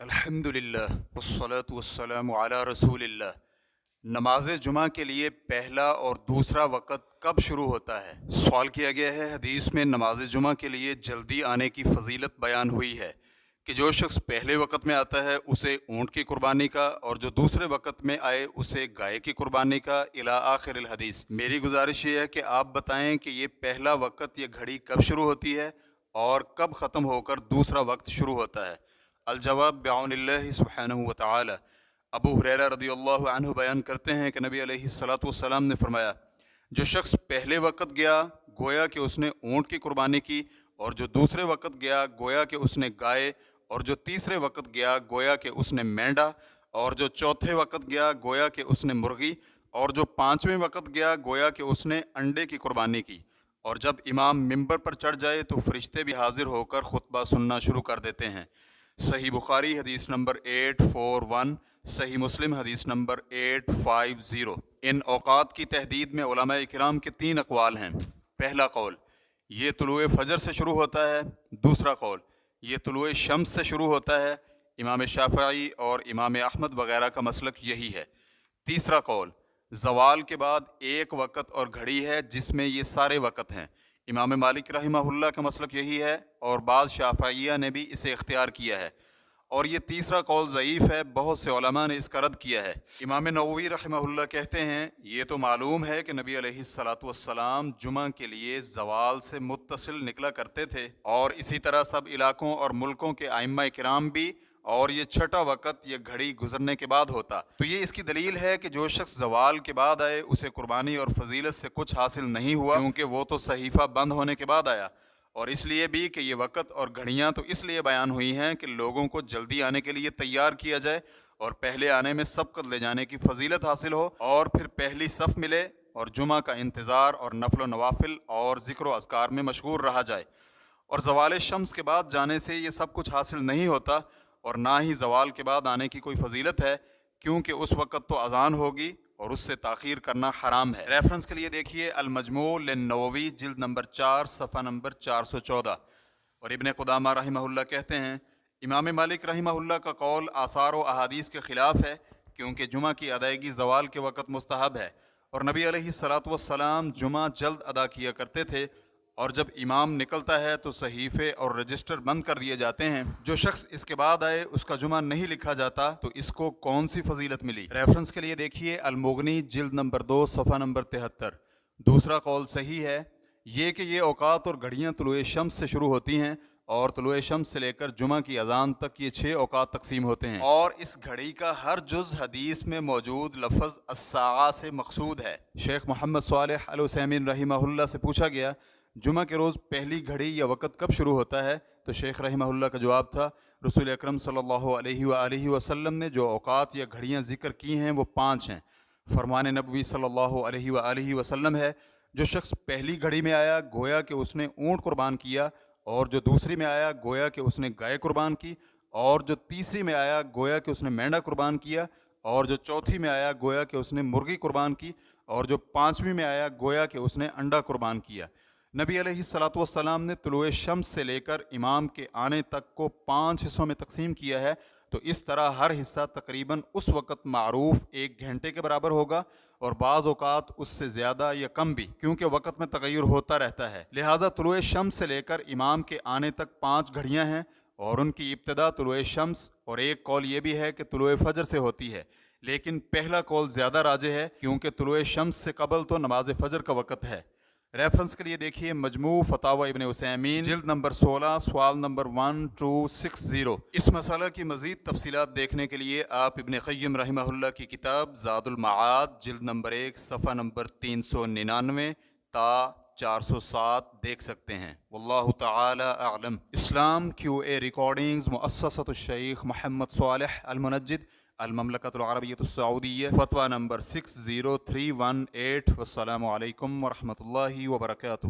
الحمدللہ والصلاة والسلام علی رسول اللہ۔ نماز جمعہ کے لیے پہلا اور دوسرا وقت کب شروع ہوتا ہے؟ سوال کیا گیا ہے۔ حدیث میں نماز جمعہ کے لیے جلدی آنے کی فضیلت بیان ہوئی ہے کہ جو شخص پہلے وقت میں آتا ہے اسے اونٹ کی قربانی کا، اور جو دوسرے وقت میں آئے اسے گائے کی قربانی کا، الی آخر الحدیث۔ میری گزارش یہ ہے کہ آپ بتائیں کہ یہ پہلا وقت یا گھڑی کب شروع ہوتی ہے اور کب ختم ہو کر دوسرا وقت شروع ہوتا ہے؟ الجواب بعون اللہ سبحانہ وتعالی۔ ابو ہریرہ رضی اللہ عنہ بیان کرتے ہیں کہ نبی علیہ الصلوۃ والسلام نے فرمایا، جو شخص پہلے وقت گیا گویا کہ اس نے اونٹ کی قربانی کی، اور جو دوسرے وقت گیا گویا کہ اس نے گائے، اور جو تیسرے وقت گیا گویا کہ اس نے مینڈا، اور جو چوتھے وقت گیا گویا کہ اس نے مرغی، اور جو پانچویں وقت گیا گویا کہ اس نے انڈے کی قربانی کی۔ اور جب امام ممبر پر چڑھ جائے تو فرشتے بھی حاضر ہو کر خطبہ سننا شروع کر دیتے ہیں۔ صحیح بخاری حدیث نمبر 841، صحیح مسلم حدیث نمبر 850۔ ان اوقات کی تحدید میں علماء کرام کے 3 اقوال ہیں۔ پہلا قول، یہ طلوع فجر سے شروع ہوتا ہے۔ دوسرا قول، یہ طلوع شمس سے شروع ہوتا ہے۔ امام شافعی اور امام احمد وغیرہ کا مسلک یہی ہے۔ تیسرا قول، زوال کے بعد ایک وقت اور گھڑی ہے جس میں یہ سارے وقت ہیں۔ امام مالک رحمہ اللہ کا مسلک یہی ہے، اور بعض شافعیہ نے بھی اسے اختیار کیا ہے، اور یہ تیسرا قول ضعیف ہے، بہت سے علماء نے اس کا رد کیا ہے۔ امام نووی رحمہ اللہ کہتے ہیں، یہ تو معلوم ہے کہ نبی علیہ الصلوۃ والسلام جمعہ کے لیے زوال سے متصل نکلا کرتے تھے، اور اسی طرح سب علاقوں اور ملکوں کے ائمہ کرام بھی، اور یہ چھٹا وقت یا گھڑی گزرنے کے بعد ہوتا۔ تو یہ اس کی دلیل ہے کہ جو شخص زوال کے بعد آئے اسے قربانی اور فضیلت سے کچھ حاصل نہیں ہوا، کیونکہ وہ تو صحیفہ بند ہونے کے بعد آیا۔ اور اس لیے بھی کہ یہ وقت اور گھڑیاں تو اس لیے بیان ہوئی ہیں کہ لوگوں کو جلدی آنے کے لیے تیار کیا جائے، اور پہلے آنے میں سبقت لے جانے کی فضیلت حاصل ہو، اور پھر پہلی صف ملے، اور جمعہ کا انتظار اور نفل و نوافل اور ذکر و اذکار میں مشغول رہا جائے۔ اور زوال شمس کے بعد جانے سے یہ سب کچھ حاصل نہیں ہوتا، اور نہ ہی زوال کے بعد آنے کی کوئی فضیلت ہے، کیونکہ اس وقت تو اذان ہوگی اور اس سے تاخیر کرنا حرام ہے۔ ریفرنس کے لیے دیکھیے المجموع للنووی جلد نمبر 4 صفحہ نمبر 414۔ اور ابن قدامہ رحمہ اللہ کہتے ہیں، امام مالک رحمہ اللہ کا قول آثار و احادیث کے خلاف ہے، کیونکہ جمعہ کی ادائیگی زوال کے وقت مستحب ہے، اور نبی علیہ الصلوۃ والسلام جمعہ جلد ادا کیا کرتے تھے، اور جب امام نکلتا ہے تو صحیفے اور رجسٹر بند کر دیے جاتے ہیں۔ جو شخص اس کے بعد آئے اس کا جمعہ نہیں لکھا جاتا، تو اس کو کون سی فضیلت ملی؟ ریفرنس کے لیے دیکھیے المغنی جلد نمبر 2 صفحہ نمبر 73۔ دوسرا قول صحیح ہے، یہ کہ یہ اوقات اور گھڑیاں طلوع شمس سے شروع ہوتی ہیں، اور طلوع شمس سے لے کر جمعہ کی اذان تک یہ 6 اوقات تقسیم ہوتے ہیں، اور اس گھڑی کا ہر جز حدیث میں موجود لفظ الساعہ سے مقصود ہے۔ شیخ محمد صالح العثیمین رحمہ اللہ سے پوچھا گیا، جمعہ کے روز پہلی گھڑی یا وقت کب شروع ہوتا ہے؟ تو شیخ رحمہ اللہ کا جواب تھا، رسول اکرم صلی اللہ علیہ وآلہ وسلم نے جو اوقات یا گھڑیاں ذکر کی ہیں وہ 5 ہیں۔ فرمان نبوی صلی اللہ علیہ وآلہ وسلم ہے، جو شخص پہلی گھڑی میں آیا گویا کہ اس نے اونٹ قربان کیا، اور جو دوسری میں آیا گویا کہ اس نے گائے قربان کی، اور جو تیسری میں آیا گویا کہ اس نے مینڈا قربان کیا، اور جو چوتھی میں آیا گویا کہ اس نے مرغی قربان کی، اور جو 5ویں میں آیا گویا کہ اس نے انڈا قربان کیا۔ نبی علیہ الصلوۃ والسلام نے طلوع شمس سے لے کر امام کے آنے تک کو 5 حصوں میں تقسیم کیا ہے، تو اس طرح ہر حصہ تقریباً اس وقت معروف 1 گھنٹے کے برابر ہوگا، اور بعض اوقات اس سے زیادہ یا کم بھی، کیونکہ وقت میں تغیر ہوتا رہتا ہے۔ لہذا طلوع شمس سے لے کر امام کے آنے تک 5 گھڑیاں ہیں، اور ان کی ابتدا طلوع شمس، اور ایک قول یہ بھی ہے کہ طلوع فجر سے ہوتی ہے، لیکن پہلا قول زیادہ راجح ہے، کیونکہ طلوع شمس سے قبل تو نماز فجر کا وقت ہے۔ ریفرنس کے لیے دیکھیے مجموع فتاوی ابن عثیمین جلد نمبر 16 سوال نمبر 1260۔ اس مسئلہ کی مزید تفصیلات دیکھنے کے لیے آپ ابن قیم رحمہ اللہ کی کتاب زاد المعاد جلد نمبر 1 صفحہ نمبر 399 تا 407 دیکھ سکتے ہیں۔ واللہ تعالی اعلم۔ اسلام QA ریکارڈنگز مؤسسۃ الشیخ محمد صالح المنجد، المملکۃ العربیۃ السعودیہ، فتویٰ نمبر 60318۔ والسلام علیکم ورحمۃ اللہ وبرکاتہ۔